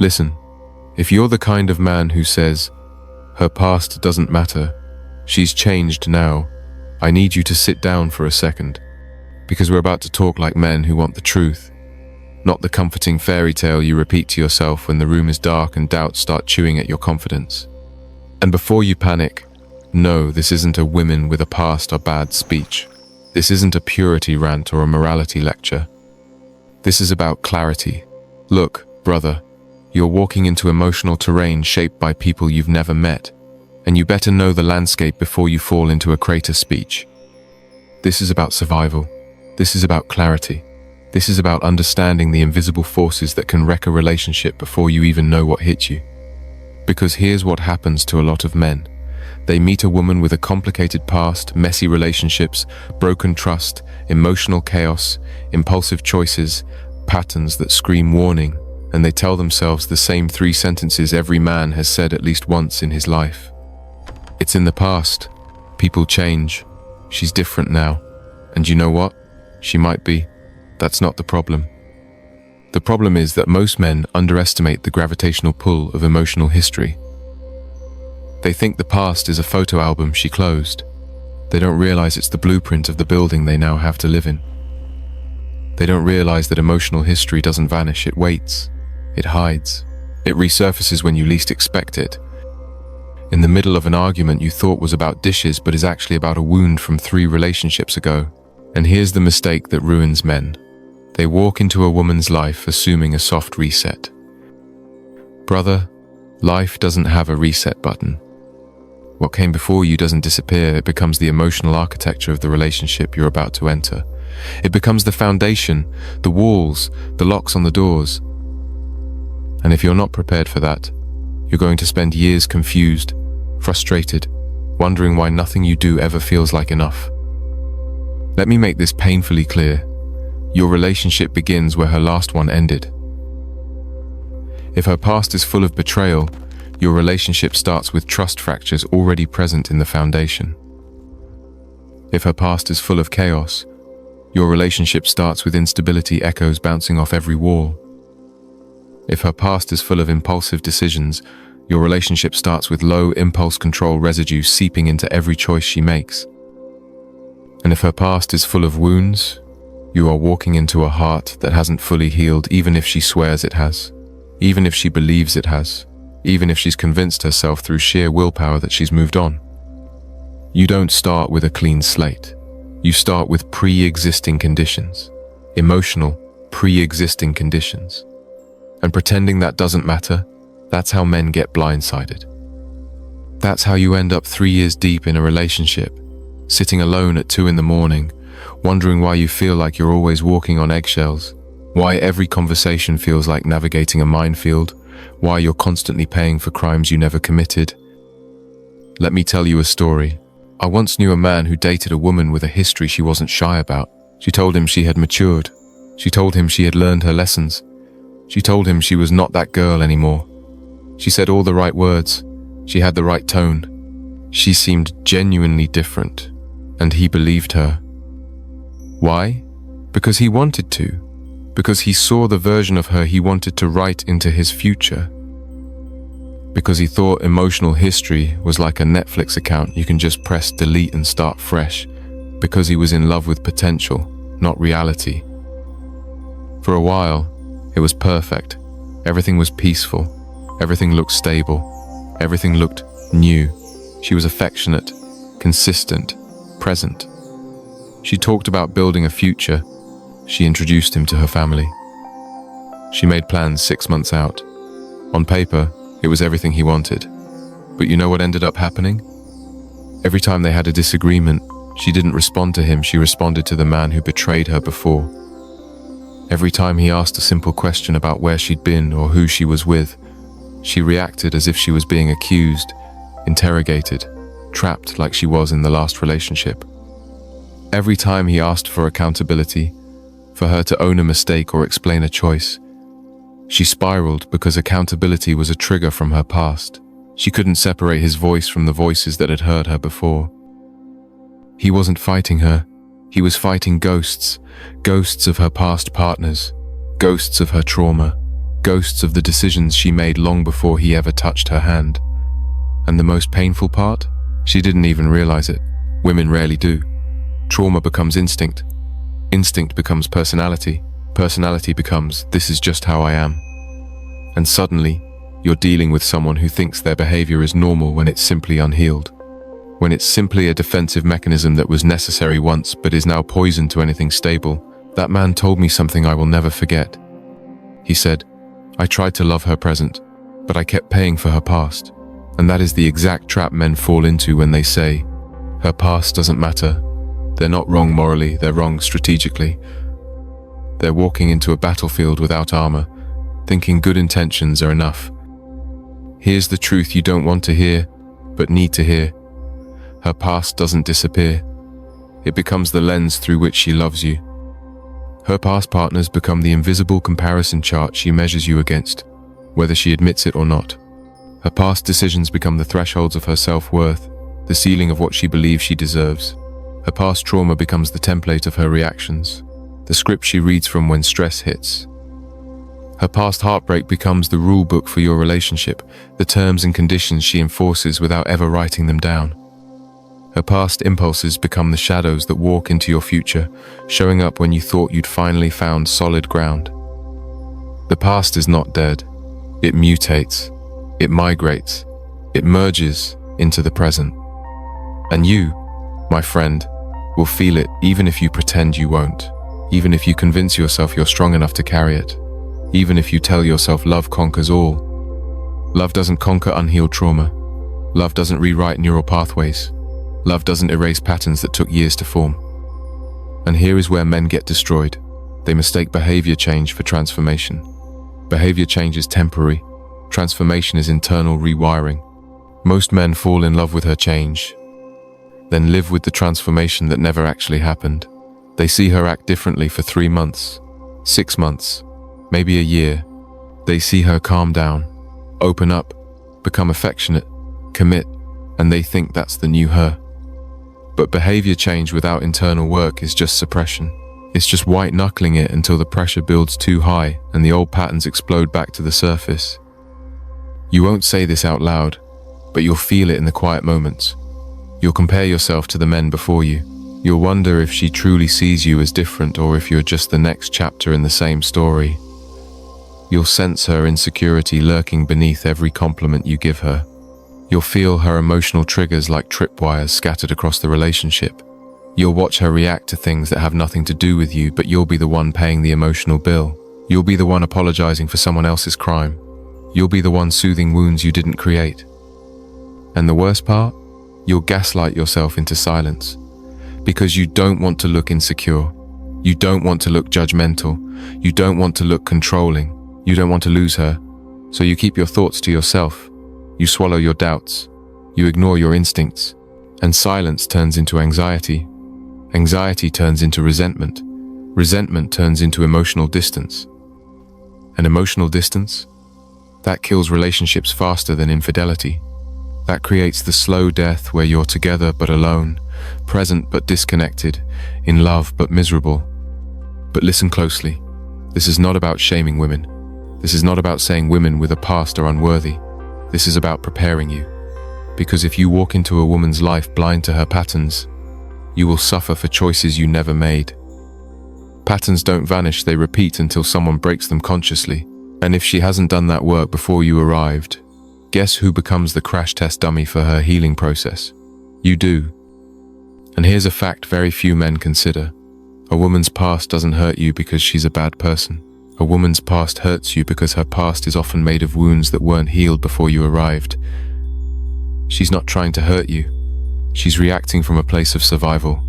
Listen, if you're the kind of man who says, her past doesn't matter, she's changed now, I need you to sit down for a second, because we're about to talk like men who want the truth, not the comforting fairy tale you repeat to yourself when the room is dark and doubts start chewing at your confidence. And before you panic, no, this isn't a women with a past are bad speech. This isn't a purity rant or a morality lecture. This is about clarity. Look, brother, you're walking into emotional terrain shaped by people you've never met, and you better know the landscape before you fall into a crater speech. This is about survival. This is about clarity. This is about understanding the invisible forces that can wreck a relationship before you even know what hit you. Because here's what happens to a lot of men. They meet a woman with a complicated past, messy relationships, broken trust, emotional chaos, impulsive choices, patterns that scream warning, and they tell themselves the same 3 sentences every man has said at least once in his life. It's in the past. People change. She's different now. And you know what? She might be. That's not the problem. The problem is that most men underestimate the gravitational pull of emotional history. They think the past is a photo album she closed. They don't realize it's the blueprint of the building they now have to live in. They don't realize that emotional history doesn't vanish, it waits. It hides. It resurfaces when you least expect it. In the middle of an argument you thought was about dishes but is actually about a wound from 3 relationships ago. And here's the mistake that ruins men. They walk into a woman's life assuming a soft reset. Brother, life doesn't have a reset button. What came before you doesn't disappear, it becomes the emotional architecture of the relationship you're about to enter. It becomes the foundation, the walls, the locks on the doors. And if you're not prepared for that, you're going to spend years confused, frustrated, wondering why nothing you do ever feels like enough. Let me make this painfully clear. Your relationship begins where her last one ended. If her past is full of betrayal, your relationship starts with trust fractures already present in the foundation. If her past is full of chaos, your relationship starts with instability echoes bouncing off every wall. If her past is full of impulsive decisions, your relationship starts with low impulse control residue seeping into every choice she makes. And if her past is full of wounds, you are walking into a heart that hasn't fully healed, even if she swears it has, even if she believes it has, even if she's convinced herself through sheer willpower that she's moved on. You don't start with a clean slate. You start with pre-existing conditions, emotional pre-existing conditions. And pretending that doesn't matter, that's how men get blindsided. That's how you end up 3 years deep in a relationship, sitting alone at 2 a.m, wondering why you feel like you're always walking on eggshells, why every conversation feels like navigating a minefield, why you're constantly paying for crimes you never committed. Let me tell you a story. I once knew a man who dated a woman with a history she wasn't shy about. She told him she had matured. She told him she had learned her lessons. She told him she was not that girl anymore. She said all the right words. She had the right tone. She seemed genuinely different, and he believed her. Why? Because he wanted to. Because he saw the version of her he wanted to write into his future. Because he thought emotional history was like a Netflix account you can just press delete and start fresh. Because he was in love with potential, not reality. For a while, it was perfect. Everything was peaceful. Everything looked stable. Everything looked new. She was affectionate, consistent, present. She talked about building a future. She introduced him to her family. She made plans 6 months out. On paper, it was everything he wanted. But you know what ended up happening? Every time they had a disagreement, she didn't respond to him, she responded to the man who betrayed her before. Every time he asked a simple question about where she'd been or who she was with, she reacted as if she was being accused, interrogated, trapped like she was in the last relationship. Every time he asked for accountability, for her to own a mistake or explain a choice, she spiraled because accountability was a trigger from her past. She couldn't separate his voice from the voices that had hurt her before. He wasn't fighting her. He was fighting ghosts, ghosts of her past partners, ghosts of her trauma, ghosts of the decisions she made long before he ever touched her hand. And the most painful part? She didn't even realize it. Women rarely do. Trauma becomes instinct. Instinct becomes personality. Personality becomes, this is just how I am. And suddenly, you're dealing with someone who thinks their behavior is normal when it's simply unhealed. When it's simply a defensive mechanism that was necessary once but is now poison to anything stable. That man told me something I will never forget. He said, I tried to love her present, but I kept paying for her past. And that is the exact trap men fall into when they say, her past doesn't matter. They're not wrong morally, they're wrong strategically. They're walking into a battlefield without armor, thinking good intentions are enough. Here's the truth you don't want to hear, but need to hear. Her past doesn't disappear. It becomes the lens through which she loves you. Her past partners become the invisible comparison chart she measures you against, whether she admits it or not. Her past decisions become the thresholds of her self-worth, the ceiling of what she believes she deserves. Her past trauma becomes the template of her reactions, the script she reads from when stress hits. Her past heartbreak becomes the rule book for your relationship, the terms and conditions she enforces without ever writing them down. Her past impulses become the shadows that walk into your future, showing up when you thought you'd finally found solid ground. The past is not dead. It mutates. It migrates. It merges into the present. And you, my friend, will feel it even if you pretend you won't. Even if you convince yourself you're strong enough to carry it. Even if you tell yourself love conquers all. Love doesn't conquer unhealed trauma. Love doesn't rewrite neural pathways. Love doesn't erase patterns that took years to form. And here is where men get destroyed. They mistake behavior change for transformation. Behavior change is temporary. Transformation is internal rewiring. Most men fall in love with her change, then live with the transformation that never actually happened. They see her act differently for 3 months, 6 months, maybe a year. They see her calm down, open up, become affectionate, commit, and they think that's the new her. But behavior change without internal work is just suppression. It's just white-knuckling it until the pressure builds too high and the old patterns explode back to the surface. You won't say this out loud, but you'll feel it in the quiet moments. You'll compare yourself to the men before you. You'll wonder if she truly sees you as different or if you're just the next chapter in the same story. You'll sense her insecurity lurking beneath every compliment you give her. You'll feel her emotional triggers like tripwires scattered across the relationship. You'll watch her react to things that have nothing to do with you, but you'll be the one paying the emotional bill. You'll be the one apologizing for someone else's crime. You'll be the one soothing wounds you didn't create. And the worst part? You'll gaslight yourself into silence. Because you don't want to look insecure. You don't want to look judgmental. You don't want to look controlling. You don't want to lose her. So you keep your thoughts to yourself. You swallow your doubts. You ignore your instincts. And silence turns into anxiety. Anxiety turns into resentment. Resentment turns into emotional distance. And emotional distance? That kills relationships faster than infidelity. That creates the slow death where you're together but alone, present but disconnected, in love but miserable. But listen closely. This is not about shaming women. This is not about saying women with a past are unworthy. This is about preparing you. Because if you walk into a woman's life blind to her patterns, you will suffer for choices you never made. Patterns don't vanish, they repeat until someone breaks them consciously. And if she hasn't done that work before you arrived, guess who becomes the crash test dummy for her healing process? You do. And here's a fact very few men consider. A woman's past doesn't hurt you because she's a bad person. A woman's past hurts you because her past is often made of wounds that weren't healed before you arrived. She's not trying to hurt you. She's reacting from a place of survival,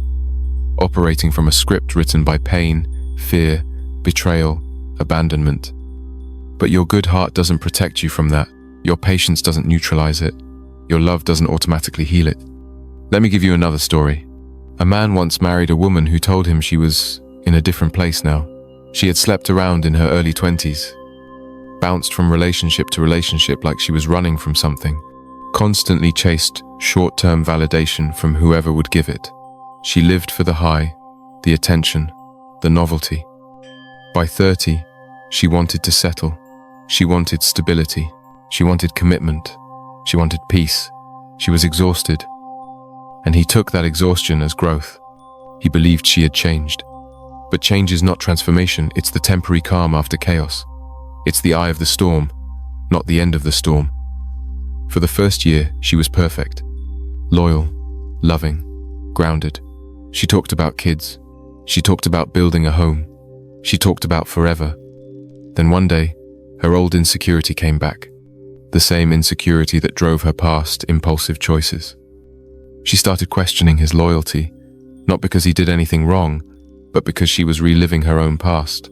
operating from a script written by pain, fear, betrayal, abandonment. But your good heart doesn't protect you from that. Your patience doesn't neutralize it. Your love doesn't automatically heal it. Let me give you another story. A man once married a woman who told him she was in a different place now. She had slept around in her early 20s, bounced from relationship to relationship like she was running from something, constantly chased short-term validation from whoever would give it. She lived for the high, the attention, the novelty. By 30, she wanted to settle. She wanted stability. She wanted commitment. She wanted peace. She was exhausted. And he took that exhaustion as growth. He believed she had changed. But change is not transformation, it's the temporary calm after chaos. It's the eye of the storm, not the end of the storm. For the first year, she was perfect. Loyal, loving, grounded. She talked about kids. She talked about building a home. She talked about forever. Then one day, her old insecurity came back. The same insecurity that drove her past impulsive choices. She started questioning his loyalty, not because he did anything wrong, but because she was reliving her own past.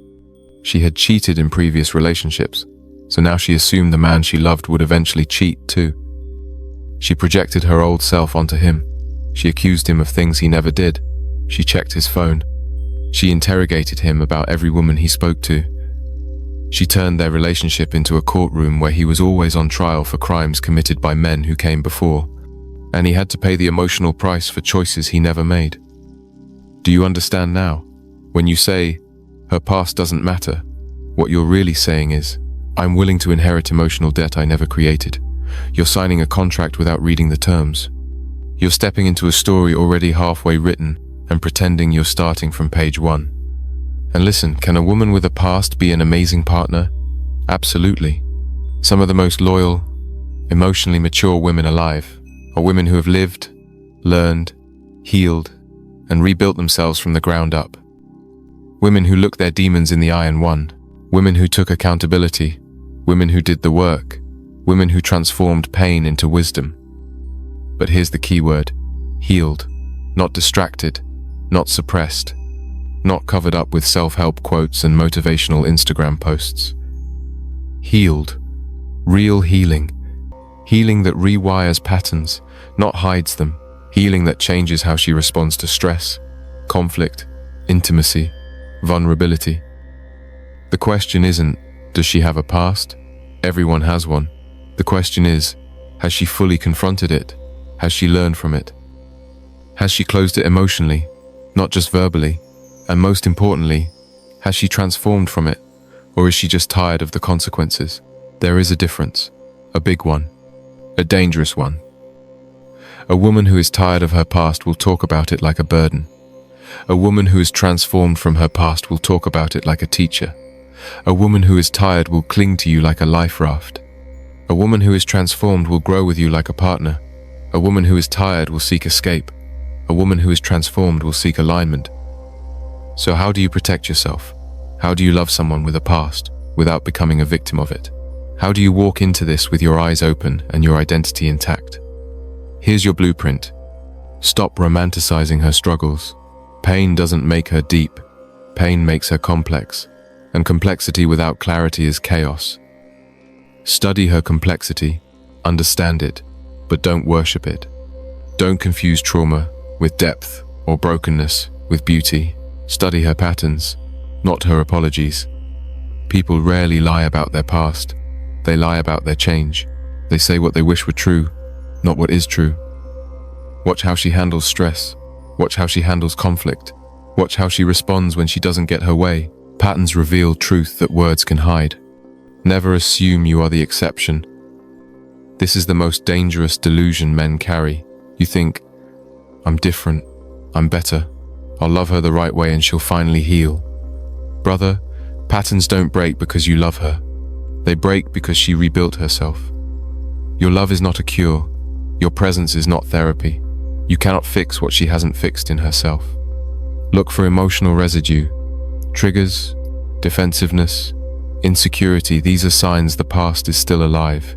She had cheated in previous relationships, so now she assumed the man she loved would eventually cheat too. She projected her old self onto him. She accused him of things he never did. She checked his phone. She interrogated him about every woman he spoke to. She turned their relationship into a courtroom where he was always on trial for crimes committed by men who came before, and he had to pay the emotional price for choices he never made. Do you understand now? When you say, her past doesn't matter, what you're really saying is, I'm willing to inherit emotional debt I never created. You're signing a contract without reading the terms. You're stepping into a story already halfway written and pretending you're starting from page 1. And listen, can a woman with a past be an amazing partner? Absolutely. Some of the most loyal, emotionally mature women alive are women who have lived, learned, healed, and rebuilt themselves from the ground up. Women who looked their demons in the eye and won. Women who took accountability. Women who did the work. Women who transformed pain into wisdom. But here's the key word: healed, not distracted, not suppressed, not covered up with self-help quotes and motivational Instagram posts. Healed, real healing. Healing that rewires patterns, not hides them. Healing that changes how she responds to stress, conflict, intimacy, vulnerability. The question isn't, does she have a past? Everyone has one. The question is, has she fully confronted it? Has she learned from it? Has she closed it emotionally, not just verbally? And most importantly, has she transformed from it? Or is she just tired of the consequences? There is a difference, a big one, a dangerous one. A woman who is tired of her past will talk about it like a burden. A woman who is transformed from her past will talk about it like a teacher. A woman who is tired will cling to you like a life raft. A woman who is transformed will grow with you like a partner. A woman who is tired will seek escape. A woman who is transformed will seek alignment. So how do you protect yourself? How do you love someone with a past without becoming a victim of it? How do you walk into this with your eyes open and your identity intact? Here's your blueprint. Stop romanticizing her struggles. Pain doesn't make her deep. Pain makes her complex. And complexity without clarity is chaos. Study her complexity, understand it, but don't worship it. Don't confuse trauma with depth or brokenness with beauty. Study her patterns, not her apologies. People rarely lie about their past. They lie about their change. They say what they wish were true, not what is true. Watch how she handles stress. Watch how she handles conflict. Watch how she responds when she doesn't get her way. Patterns reveal truth that words can hide. Never assume you are the exception. This is the most dangerous delusion men carry. You think, I'm different, I'm better, I'll love her the right way and she'll finally heal. Brother, patterns don't break because you love her. They break because she rebuilt herself. Your love is not a cure. Your presence is not therapy. You cannot fix what she hasn't fixed in herself. Look for emotional residue, triggers, defensiveness, insecurity. These are signs the past is still alive.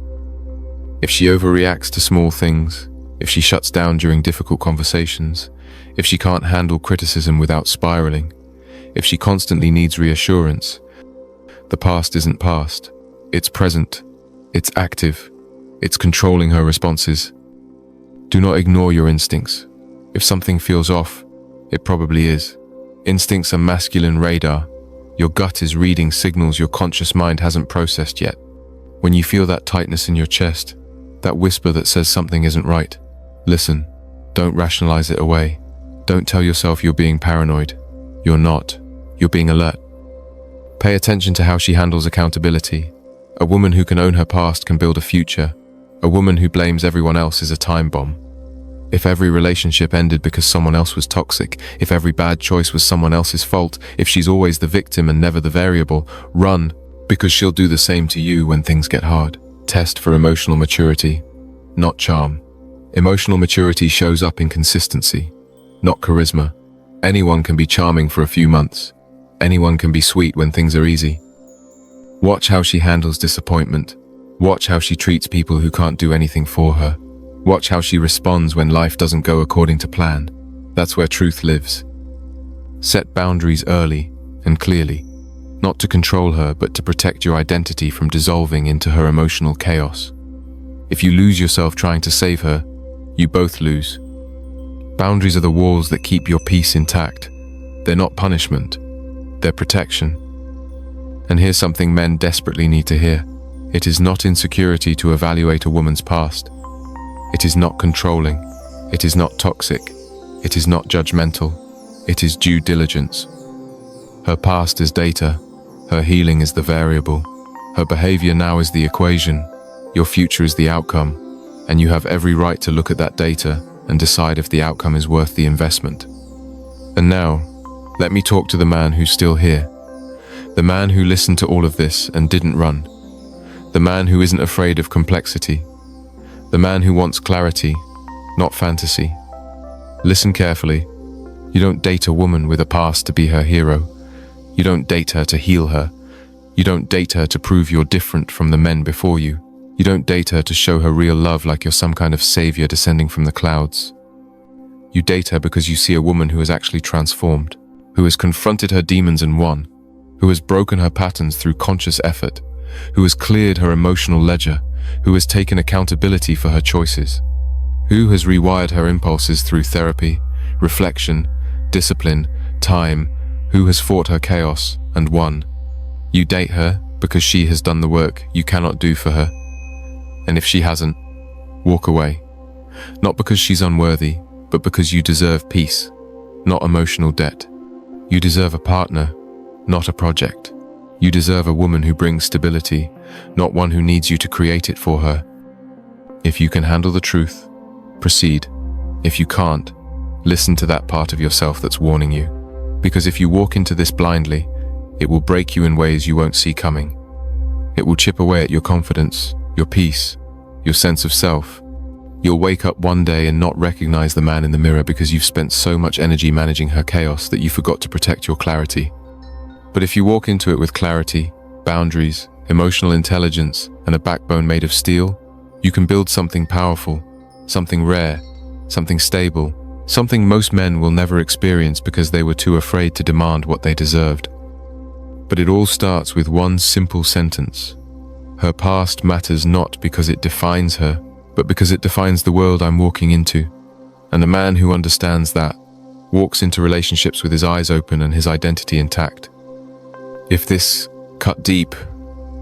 If she overreacts to small things, if she shuts down during difficult conversations, if she can't handle criticism without spiraling, if she constantly needs reassurance, the past isn't past. It's present. It's active. It's controlling her responses. Do not ignore your instincts. If something feels off, it probably is. Instincts are masculine radar. Your gut is reading signals your conscious mind hasn't processed yet. When you feel that tightness in your chest, that whisper that says something isn't right, listen. Don't rationalize it away. Don't tell yourself you're being paranoid. You're not. You're being alert. Pay attention to how she handles accountability. A woman who can own her past can build a future. A woman who blames everyone else is a time bomb. If every relationship ended because someone else was toxic, if every bad choice was someone else's fault, if she's always the victim and never the variable, run, because she'll do the same to you when things get hard. Test for emotional maturity, not charm. Emotional maturity shows up in consistency, not charisma. Anyone can be charming for a few months. Anyone can be sweet when things are easy. Watch how she handles disappointment. Watch how she treats people who can't do anything for her. Watch how she responds when life doesn't go according to plan. That's where truth lives. Set boundaries early and clearly, not to control her, but to protect your identity from dissolving into her emotional chaos. If you lose yourself trying to save her, you both lose. Boundaries are the walls that keep your peace intact. They're not punishment, they're protection. And here's something men desperately need to hear. It is not insecurity to evaluate a woman's past. It is not controlling. It is not toxic. It is not judgmental. It is due diligence. Her past is data. Her healing is the variable. Her behavior now is the equation. Your future is the outcome. And you have every right to look at that data and decide if the outcome is worth the investment. And now, let me talk to the man who's still here. The man who listened to all of this and didn't run. The man who isn't afraid of complexity. The man who wants clarity, not fantasy. Listen carefully. You don't date a woman with a past to be her hero. You don't date her to heal her. You don't date her to prove you're different from the men before you. You don't date her to show her real love like you're some kind of savior descending from the clouds. You date her because you see a woman who has actually transformed, who has confronted her demons and won, who has broken her patterns through conscious effort, who has cleared her emotional ledger, who has taken accountability for her choices, who has rewired her impulses through therapy, reflection, discipline, time, who has fought her chaos and won. You date her because she has done the work you cannot do for her. And if she hasn't, walk away. Not because she's unworthy, but because you deserve peace, not emotional debt. You deserve a partner, not a project. You deserve a woman who brings stability, not one who needs you to create it for her. If you can handle the truth, proceed. If you can't, listen to that part of yourself that's warning you. Because if you walk into this blindly, it will break you in ways you won't see coming. It will chip away at your confidence, your peace, your sense of self. You'll wake up one day and not recognize the man in the mirror because you've spent so much energy managing her chaos that you forgot to protect your clarity. But if you walk into it with clarity, boundaries, emotional intelligence, and a backbone made of steel, you can build something powerful, something rare, something stable, something most men will never experience because they were too afraid to demand what they deserved. But it all starts with one simple sentence. Her past matters not because it defines her, but because it defines the world I'm walking into. And a man who understands that walks into relationships with his eyes open and his identity intact. If this cut deep,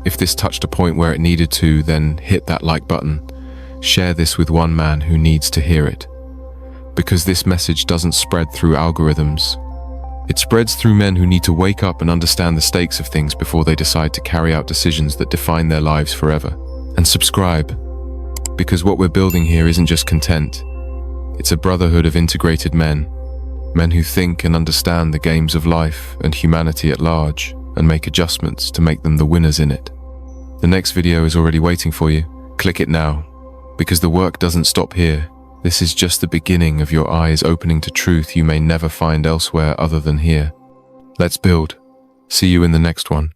if this touched a point where it needed to, then hit that like button. Share this with one man who needs to hear it. Because this message doesn't spread through algorithms. It spreads through men who need to wake up and understand the stakes of things before they decide to carry out decisions that define their lives forever. And subscribe, because what we're building here isn't just content. It's a brotherhood of integrated men. Men who think and understand the games of life and humanity at large, and make adjustments to make them the winners in it. The next video is already waiting for you. Click it now, because the work doesn't stop here. This is just the beginning of your eyes opening to truth you may never find elsewhere other than here. Let's build. See you in the next one.